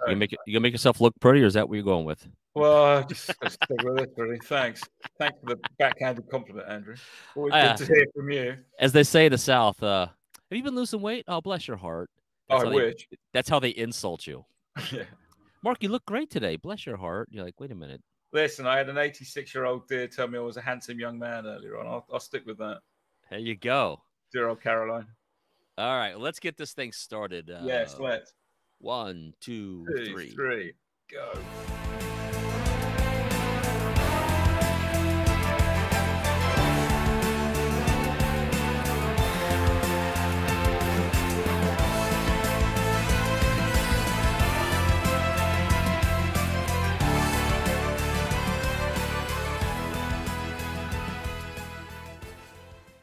You gonna make yourself look pretty, or is that what you're going with? Well, I just gotta stick with it, really. Thanks for the backhanded compliment, Andrew. Always good to hear from you. As they say in the South, have you been losing weight? Oh, bless your heart. I wish. That's how they insult you. Yeah. Mark, you look great today. Bless your heart. You're like, wait a minute. Listen, I had an 86-year-old dear tell me I was a handsome young man earlier on. I'll stick with that. There you go. Dear old Caroline. All right, let's get this thing started. Yes, let's. 1, 2, 3. 3, go.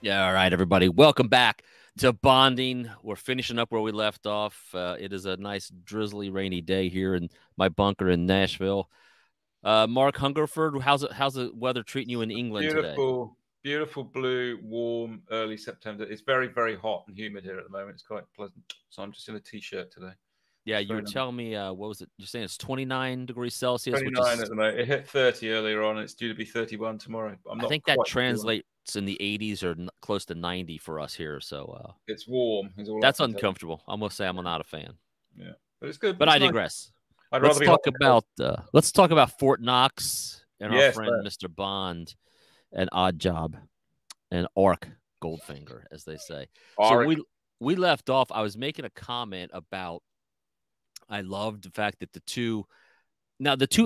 Yeah, all right, everybody. Welcome back to Bonding. We're finishing up where we left off. It is a nice, drizzly, rainy day here in my bunker in Nashville. Mark Hungerford, how's the weather treating you in England today? Beautiful blue, warm, early September. It's very, very hot and humid here at the moment. It's quite pleasant. So I'm just in a t-shirt today. Yeah, you were telling me, what was it? You're saying it's 29 degrees Celsius? 29 at the moment. It hit 30 earlier on. It's due to be 31 tomorrow. I think that translates in the 80s or close to 90 for us here. So it's warm. That's uncomfortable. I must say I'm not a fan. Yeah, but it's good. But I digress. Let's talk about Fort Knox and our friend Mr. Bond and Odd Job and Ark Goldfinger, as they say. So we left off. I was making a comment about. I loved the fact that the two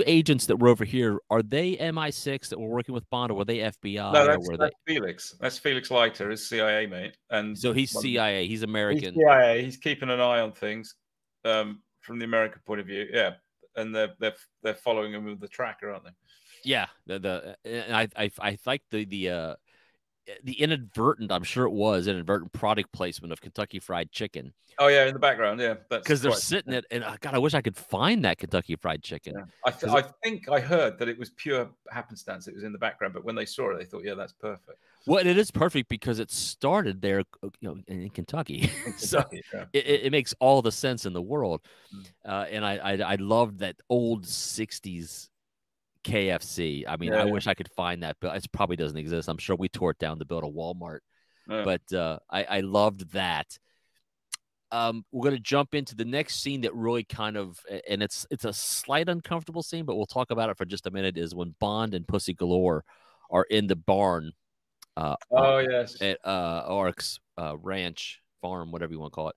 agents that were over here, are they MI6 that were working with Bond, or were they FBI? No, that's Felix. That's Felix Leiter, his CIA mate. And so he's CIA. He's American. He's CIA. He's keeping an eye on things from the American point of view. Yeah, and they're following him with the tracker, aren't they? Yeah. I like the inadvertent, I'm sure it was inadvertent product placement of Kentucky Fried Chicken. Oh yeah, in the background, yeah. Because they're sitting it, and God, I wish I could find that Kentucky Fried Chicken. Yeah. I think I heard that it was pure happenstance. It was in the background, but when they saw it, they thought, yeah, that's perfect. Well, it is perfect because it started there, in Kentucky. So yeah. it makes all the sense in the world. And I loved that old '60s KFC. I mean, I wish I could find that, but it probably doesn't exist. I'm sure we tore it down to build a Walmart. Yeah. But I loved that. We're going to jump into the next scene that really kind of, and it's a slight uncomfortable scene, but we'll talk about it for just a minute, is when Bond and Pussy Galore are in the barn. Yes. At Ark's ranch, farm, whatever you want to call it.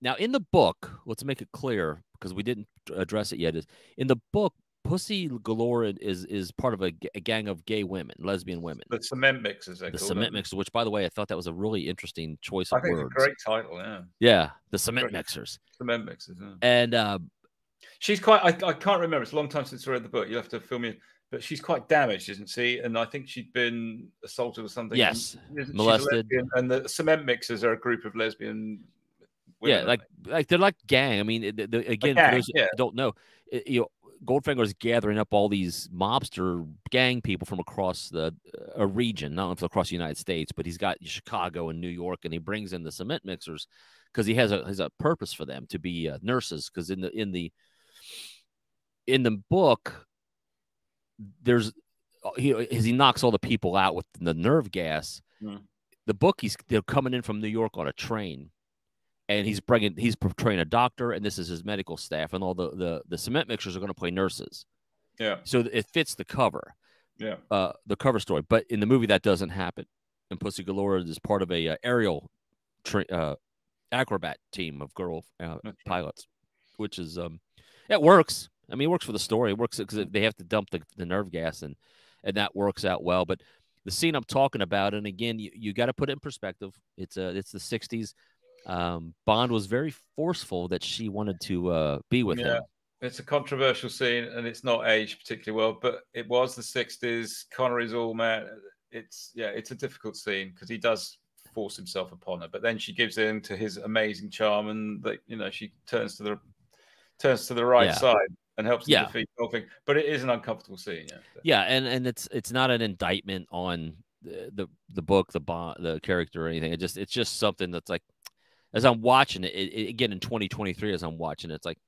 Now, in the book, let's make it clear, because we didn't address it yet, is in the book, Pussy Galore is part of a gang of gay women, lesbian women. The Cement Mixers. The Cement Mixers, which, by the way, I thought that was a really interesting choice of words. I think it's a great title, yeah. Yeah, the Cement Mixers. Cement Mixers, yeah. And she's quite, I can't remember. It's a long time since I read the book. You'll have to fill me in. But she's quite damaged, isn't she? And I think she'd been assaulted or something. Yes, molested. And the Cement Mixers are a group of lesbian women. Yeah, like they're like gang. I mean, again, for those who don't know, Goldfinger is gathering up all these mobster gang people from across a region, not across the United States, but he's got Chicago and New York, and he brings in the Cement Mixers because he has a purpose for them to be nurses. Because in the book, there's he knocks all the people out with the nerve gas. The book, they're coming in from New York on a train. And he's portraying a doctor, and this is his medical staff, and all the Cement Mixers are going to play nurses. Yeah. So it fits the cover. Yeah. The cover story, but in the movie that doesn't happen. And Pussy Galore is part of a aerial acrobat team of girl pilots, which is it works. I mean, it works for the story. It works because they have to dump the nerve gas, and that works out well. But the scene I'm talking about, and again, you got to put it in perspective. It's the '60s. Bond was very forceful that she wanted to be with him. It's a controversial scene, and it's not aged particularly well, but it was the '60s. Connery's all mad. It's a difficult scene because he does force himself upon her, but then she gives in to his amazing charm, and she turns to the right side and helps him defeat the whole thing. But it is an uncomfortable scene. And it's not an indictment on the book, the character, or anything. It's just something that's like. as I'm watching it, again in 2023, as I'm watching it, it's like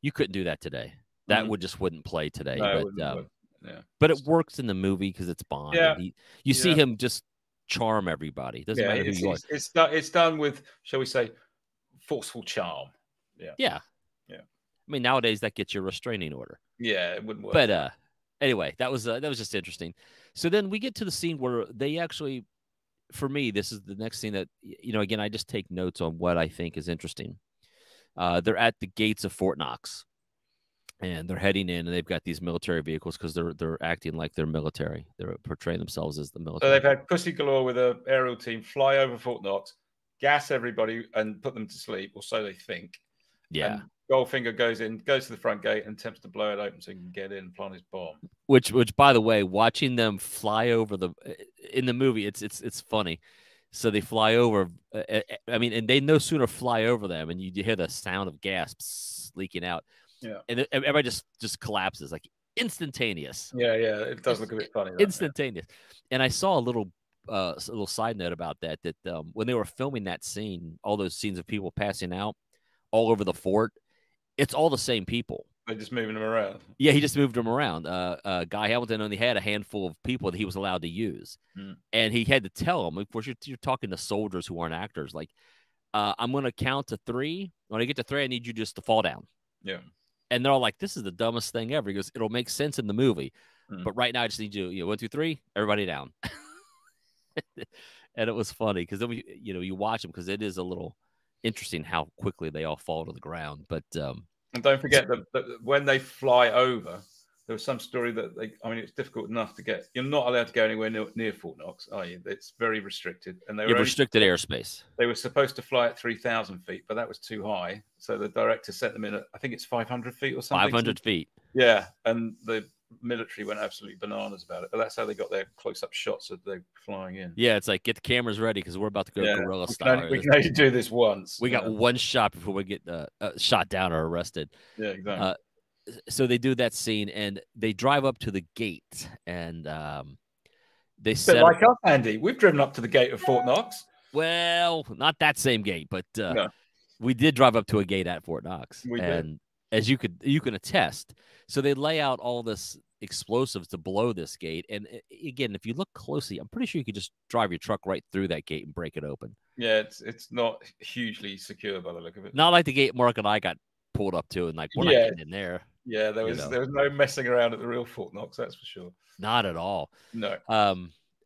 you couldn't do that today. That wouldn't play today. No, but it works in the movie because it's Bond, and you see him just charm everybody. Doesn't matter who you are. It's done with, shall we say, forceful charm. Yeah. I mean, nowadays that gets you a restraining order. Yeah, it wouldn't work. But anyway, that was just interesting. So then we get to the scene where they actually, for me, this is the next scene that, you know, again, I just take notes on what I think is interesting. They're at the gates of Fort Knox, and they're heading in, and they've got these military vehicles because they're acting like they're military. They're portraying themselves as the military. So they've had Pussy Galore with an aerial team fly over Fort Knox, gas everybody, and put them to sleep, or so they think. Yeah. And Goldfinger goes to the front gate and attempts to blow it open so he can get in and plant his bomb. Which, by the way, watching them fly over in the movie, it's funny. So they fly over. I mean, and they no sooner fly over them, and you hear the sound of gas leaking out. Yeah, and everybody just collapses, like instantaneous. Yeah, it does look a bit funny. Instantaneous. And I saw a little side note about that when they were filming that scene, all those scenes of people passing out all over the fort, it's all the same people. They're just moving them around. Yeah, he just moved them around. Guy Hamilton only had a handful of people that he was allowed to use. And he had to tell them, of course, you're talking to soldiers who aren't actors, like, I'm going to count to 3. When I get to 3, I need you just to fall down. Yeah. And they're all like, this is the dumbest thing ever. He goes, it'll make sense in the movie. But right now, I just need you 1, 2, 3, everybody down. And it was funny because then you watch them because it is a little interesting how quickly they all fall to the ground. But and don't forget that when they fly over, there was some story that it's difficult enough to get. You're not allowed to go anywhere near Fort Knox, are you? It's very restricted, and they were restricted airspace. They were supposed to fly at 3,000 feet, but that was too high. So the director set them in at, I think it's 500 feet or something. 500 feet. Yeah, and the military went absolutely bananas about it. But that's how they got their close-up shots of them flying in. Yeah, it's like, get the cameras ready because we're about to go guerrilla style. We can only do this once. We got one shot before we get shot down or arrested. Yeah, exactly. So they do that scene, and they drive up to the gate, and they set like us, Andy. We've driven up to the gate of Fort Knox. Well, not that same gate, but we did drive up to a gate at Fort Knox. We did. As you can attest. So they lay out all this explosives to blow this gate. And again, if you look closely, I'm pretty sure you could just drive your truck right through that gate and break it open. Yeah, it's not hugely secure by the look of it. Not like the gate Mark and I got pulled up to, and like, we're not getting in there. Yeah, there was no messing around at the real Fort Knox, that's for sure. Not at all. No.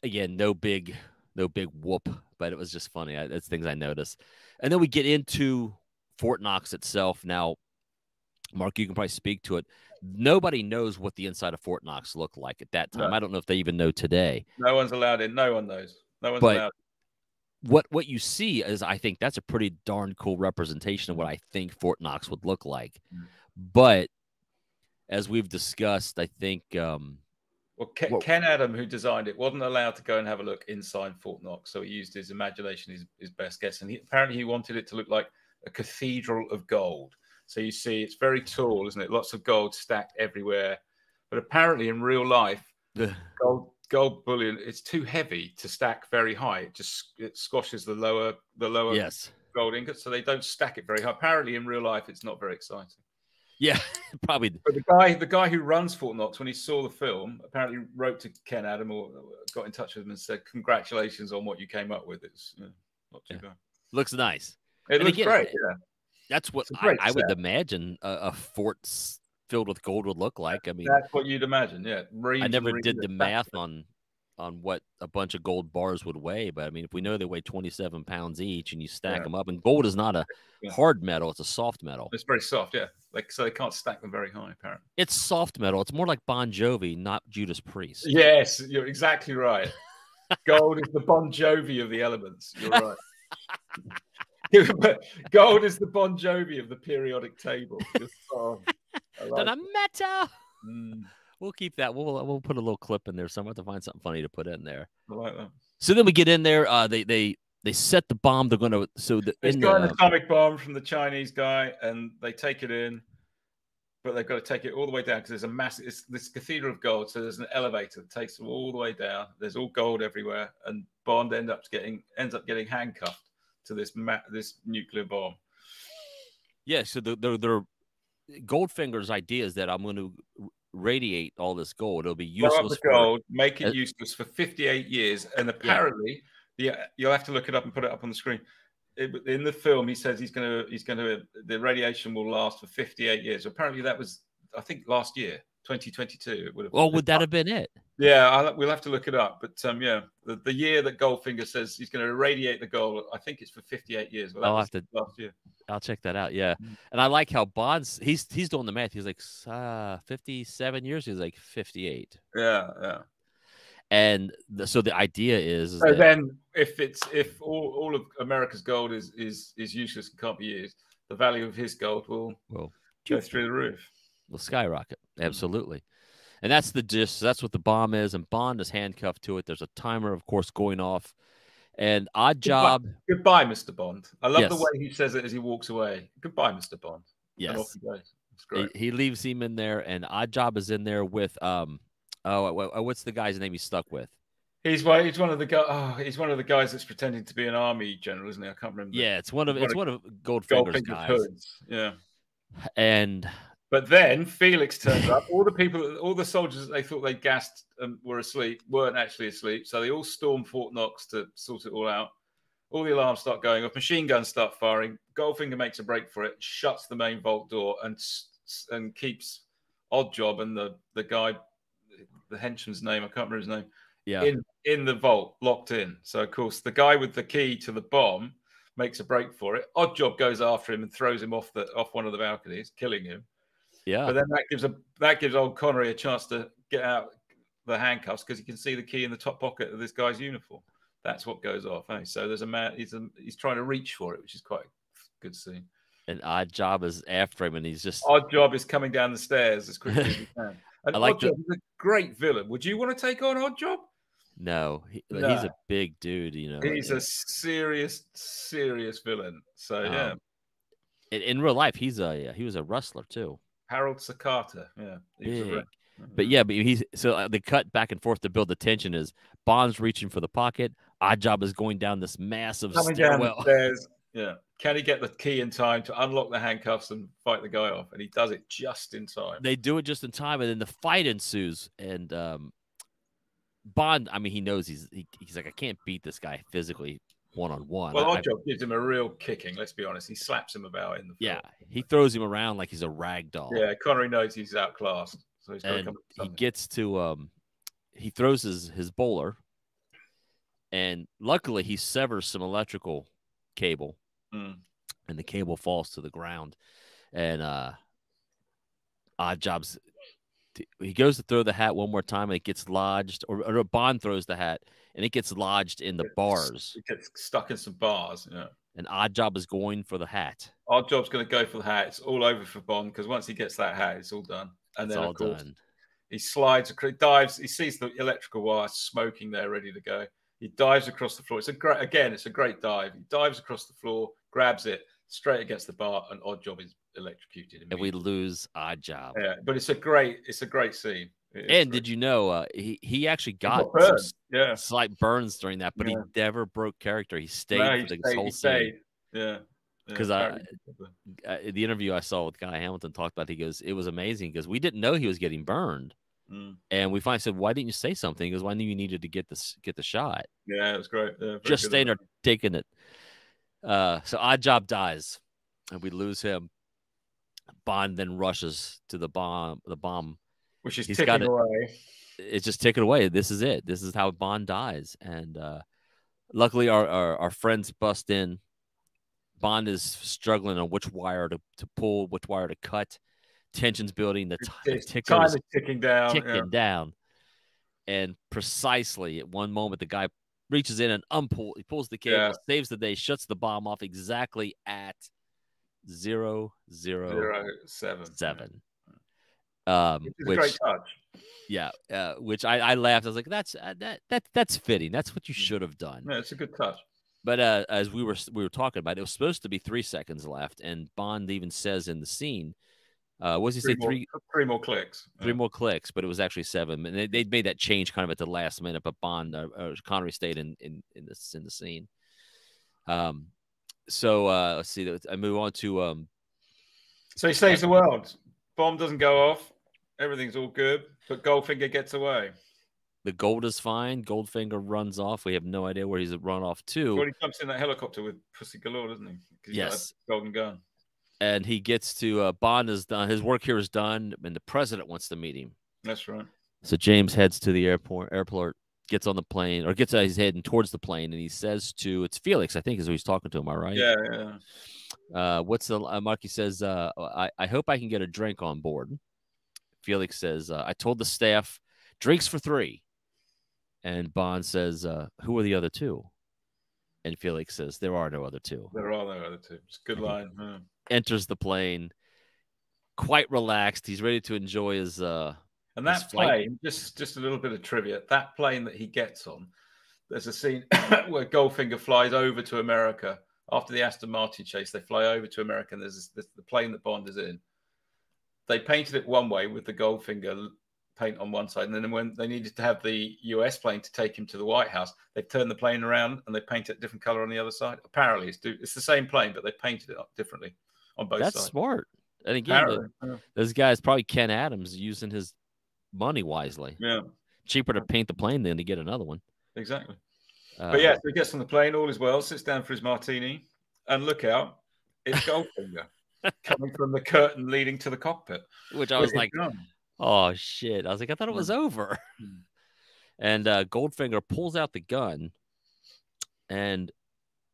Again, no big whoop, but it was just funny. That's things I noticed. And then we get into Fort Knox itself. Now, Mark, you can probably speak to it. Nobody knows what the inside of Fort Knox looked like at that time. No. I don't know if they even know today. No one's allowed in. No one knows. No one's allowed. What you see is, I think that's a pretty darn cool representation of what I think Fort Knox would look like. But as we've discussed, I think Ken Adam, who designed it, wasn't allowed to go and have a look inside Fort Knox, so he used his imagination, his best guess, and apparently he wanted it to look like a cathedral of gold. So you see, it's very tall, isn't it? Lots of gold stacked everywhere. But apparently, in real life, gold bullion, it's too heavy to stack very high. It squashes the lower gold ingots, so they don't stack it very high. Apparently, in real life, it's not very exciting. Yeah, probably. But the guy who runs Fort Knox, when he saw the film, apparently wrote to Ken Adam or got in touch with him and said, "Congratulations on what you came up with. It's not too bad. Looks nice. It looks great. Yeah, that's what I would imagine a fort filled with gold would look like. I mean, that's what you'd imagine. Yeah, I never did the math on what a bunch of gold bars would weigh, but I mean, if we know they weigh 27 pounds each, and you stack them up, and gold is not a hard metal; it's a soft metal. It's very soft, yeah. So they can't stack them very high, apparently. It's soft metal. It's more like Bon Jovi, not Judas Priest. Yes, you're exactly right. Gold is the Bon Jovi of the elements. You're right. Gold is the Bon Jovi of the periodic table. The metal. We'll keep that. We'll put a little clip in there somewhere to find something funny to put in there. I like that. So then we get in there. They set the bomb. They're going to it's got an atomic bomb from the Chinese guy, and they take it in, but they've got to take it all the way down because there's a massive. It's this cathedral of gold, so there's an elevator that takes them all the way down. There's all gold everywhere, and Bond ends up getting handcuffed to this nuclear bomb. Yeah, so the Goldfinger's idea is that I'm going to radiate all this gold. It'll be useless the gold, make it useless for 58 years, and apparently, you'll have to look it up and put it up on the screen. In the film, he says the radiation will last for 58 years. Apparently, that was, I think, last year, 2022. It would have. Well, would that have been it? Yeah, we'll have to look it up. But yeah, the year that Goldfinger says he's going to irradiate the gold, I think it's for 58 years. Well, I'll have to last year. I'll check that out. Yeah, and I like how Bond's he's doing the math. He's like 57 years. He's like 58. Yeah. And so the idea is so then if all of America's gold is useless and can't be used, the value of his gold will go through the roof. Will skyrocket. Absolutely. And that's the gist. That's what the bomb is. And Bond is handcuffed to it. There's a timer, of course, going off. And odd job. Goodbye, Mr. Bond. I love the way he says it as he walks away. Goodbye, Mr. Bond. Yes. And off he goes. It's great. He leaves him in there, and odd job is in there with what's the guy's name he's stuck with? He's one of the guys. Oh, he's one of the guys that's pretending to be an army general, isn't he? I can't remember. Yeah, it's one of Goldfinger's guys. Hoods. Yeah. But then Felix turns up. All the soldiers that they thought they gassed were asleep, weren't actually asleep. So they all storm Fort Knox to sort it all out. All the alarms start going off. Machine guns start firing. Goldfinger makes a break for it, shuts the main vault door, and keeps Oddjob and the guy, the henchman's name, I can't remember his name, in the vault, locked in. So, of course, the guy with the key to the bomb makes a break for it. Oddjob goes after him and throws him off one of the balconies, killing him. Yeah. But then that gives old Connery a chance to get out the handcuffs because he can see the key in the top pocket of this guy's uniform. That's what goes off. Eh? So there's a man. He's trying to reach for it, which is quite a good scene. And Oddjob is after him, and he's just Oddjob is coming down the stairs as quickly as he can. And Oddjob is a great villain. Would you want to take on Oddjob? No, he's a big dude. You know, he's a serious villain. So yeah. In real life, he was a wrestler too. Harold Sakata, big. But the cut back and forth to build the tension is Bond's reaching for the pocket. Oddjob is going down this massive stairwell. Down the stairs. Yeah. Can he get the key in time to unlock the handcuffs and fight the guy off? And he does it just in time. They do it just in time, and then the fight ensues. And Bond, I mean, he knows he's like, I can't beat this guy physically one-on-one. Well, Oddjob gives him a real kicking, let's be honest. He slaps him about in the film. Yeah, he throws him around like he's a rag doll. Yeah, Connery knows he's outclassed. So he's got to come he gets to he throws his bowler, and luckily he severs some electrical cable, and the cable falls to the ground. And Oddjob's he goes to throw the hat one more time, and it gets lodged, or Bond throws the hat, and it gets lodged in the bars. It gets stuck in some bars, yeah. And Oddjob is going for the hat. Oddjob's going to go for the hat. It's all over for Bond, because once he gets that hat, it's all done. And then, of course, he slides, dives, he sees the electrical wire smoking there, ready to go. He dives across the floor. It's a great dive. He dives across the floor, grabs it, straight against the bar, and Oddjob is electrocuted. And we lose Oddjob. Yeah, but it's a great scene. And did you know he actually got some slight burns during that, but he never broke character. He stayed for the whole scene. Yeah. Because the interview I saw with Guy Hamilton talked about, he goes, it was amazing because we didn't know he was getting burned. And we finally said, why didn't you say something? Because I knew you needed to get the shot. Yeah, it was great. Yeah, just staying there taking it. So Oddjob dies, and we lose him. Bond then rushes to the bomb, which is ticking away. It's just ticking away. This is it. This is how Bond dies. And luckily, our friends bust in. Bond is struggling on which wire to pull, which wire to cut. Tension's building. The ticker is ticking down. And precisely at one moment, the guy reaches in and he pulls the cable, saves the day, shuts the bomb off exactly at 007. Which is a great touch. Yeah, which I laughed. I was like, that's fitting. That's what you should have done. Yeah, it's a good touch. But as we were talking about, it was supposed to be 3 seconds left, and Bond even says in the scene, what does he say? Three more clicks. 3 more clicks, but it was actually 7. And they made that change kind of at the last minute. But Connery stayed in the scene. So let's see. I move on to So he saves the world. Bomb doesn't go off. Everything's all good, but Goldfinger gets away. the gold is fine. Goldfinger runs off. We have no idea where he's run off to. Well, he jumps in that helicopter with Pussy Galore, doesn't he? Because he's got a golden gun. And he gets to Bond is done. His work here is done, and the president wants to meet him. That's right. So James heads to the airport, gets on the plane, or gets he's heading towards the plane, and he says it's Felix, I think, is who he's talking to. Am I right? Yeah. What's the Marky says? I hope I can get a drink on board. Felix says, I told the staff drinks for 3. And Bond says, who are the other 2? And Felix says, there are no other 2. There are no other 2. It's a good line. Enters the plane, quite relaxed. He's ready to enjoy his and that plane, just a little bit of trivia, that plane that he gets on, there's a scene where Goldfinger flies over to America after the Aston Martin chase. They fly over to America, and there's the plane that Bond is in. They painted it one way with the Goldfinger paint on one side, and then when they needed to have the US plane to take him to the White House, they turned the plane around and they painted a different color on the other side. Apparently, it's the same plane, but they painted it up differently on both sides. That's smart. And again, those guys, probably Ken Adams, using his money wisely. Yeah. Cheaper to paint the plane than to get another one. Exactly. But yeah, so he gets on the plane, all is well, sits down for his martini, and look out, it's Goldfinger coming from the curtain leading to the cockpit. Which I was like, oh, shit. I was like, I thought it was over. And Goldfinger pulls out the gun. And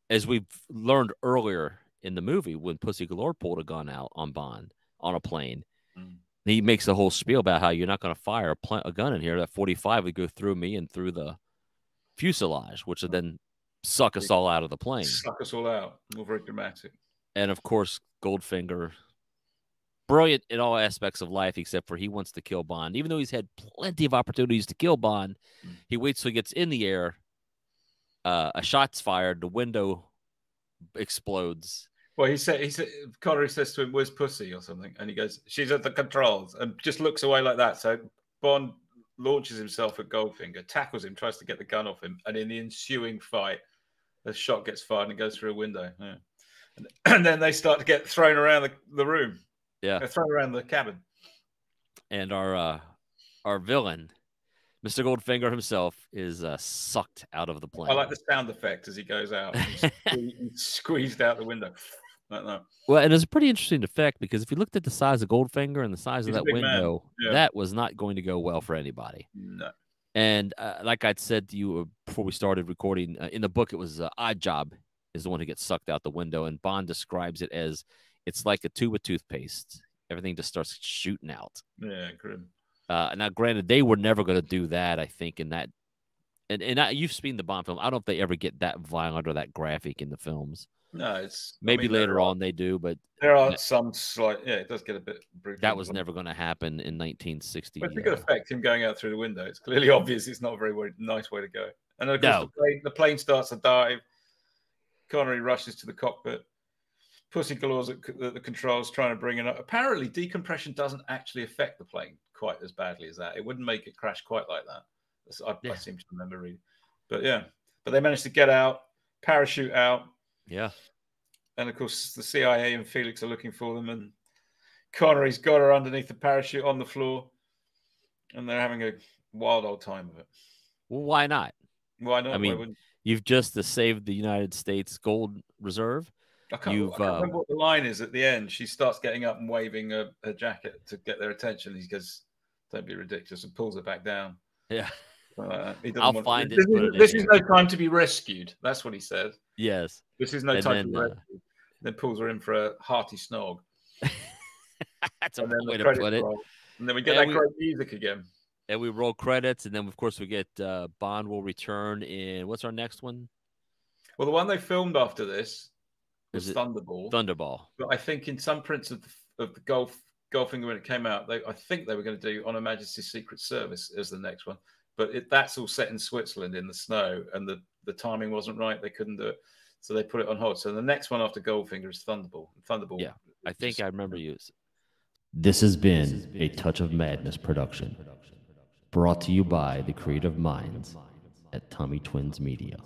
as we've learned earlier in the movie, when Pussy Galore pulled a gun out on Bond on a plane, he makes the whole spiel about how you're not going to fire a gun in here. That 45 would go through me and through the fuselage, which would then suck us all out of the plane. Suck us all out. All very dramatic. And of course, Goldfinger, brilliant in all aspects of life, except for he wants to kill Bond. Even though he's had plenty of opportunities to kill Bond, he waits till he gets in the air. A shot's fired. The window explodes. Well, he said, Connery says to him, "Where's Pussy?" or something, and he goes, "She's at the controls," and just looks away like that. So Bond launches himself at Goldfinger, tackles him, tries to get the gun off him, and in the ensuing fight, a shot gets fired and it goes through a window. Yeah. And then they start to get thrown around the room. Yeah, they're thrown around the cabin. And our villain, Mr. Goldfinger himself, is sucked out of the plane. I like the sound effect as he goes out. He's squeezed out the window. Like that. Well, and it's a pretty interesting effect because if you looked at the size of Goldfinger and the size of that window, that was not going to go well for anybody. No. And like I'd said to you before we started recording, in the book, it was Odd Job is the one who gets sucked out the window. And Bond describes it as it's like a tube of toothpaste. Everything just starts shooting out. Yeah, grim. Now, granted, they were never going to do that, I think, in that. And you've seen the Bond film. I don't know if they ever get that violent or that graphic in the films. No, it's maybe later on they do, but there are some slight. Yeah, it does get a bit brutal. That was never going to happen in 1960. But it could affect him going out through the window. It's clearly obvious. It's not a very nice way to go. And of course, the plane starts to dive. Connery rushes to the cockpit. Pussy Galore's at the controls trying to bring it up. Apparently, decompression doesn't actually affect the plane quite as badly as that. It wouldn't make it crash quite like that. I seem to remember reading. But yeah, but they managed to get out, parachute out. Yeah. And of course, the CIA and Felix are looking for them, and Connery's got her underneath the parachute on the floor, and they're having a wild old time of it. Well, why not? Why not? I mean, you've just saved the United States gold reserve. I can't remember what the line is at the end. She starts getting up and waving her jacket to get their attention. He goes, "Don't be ridiculous," and pulls her back down. Yeah. I'll find it. This is no time to be rescued. That's what he said. Yes. This is no time to be rescued. Then pulls her in for a hearty snog. That's a way to put it. And then we get that great music again. And we roll credits, and then of course we get Bond will return in what's our next one? Well, the one they filmed after this was Thunderball. Thunderball. But I think in some prints of the Goldfinger when it came out, I think they were going to do On Her Majesty's Secret Service as the next one. But that's all set in Switzerland in the snow, and the timing wasn't right. They couldn't do it, so they put it on hold. So the next one after Goldfinger is Thunderball. Thunderball. Yeah, I think I remember you. This has been a Touch of Madness production, brought to you by the creative minds at Tommy Twins Media.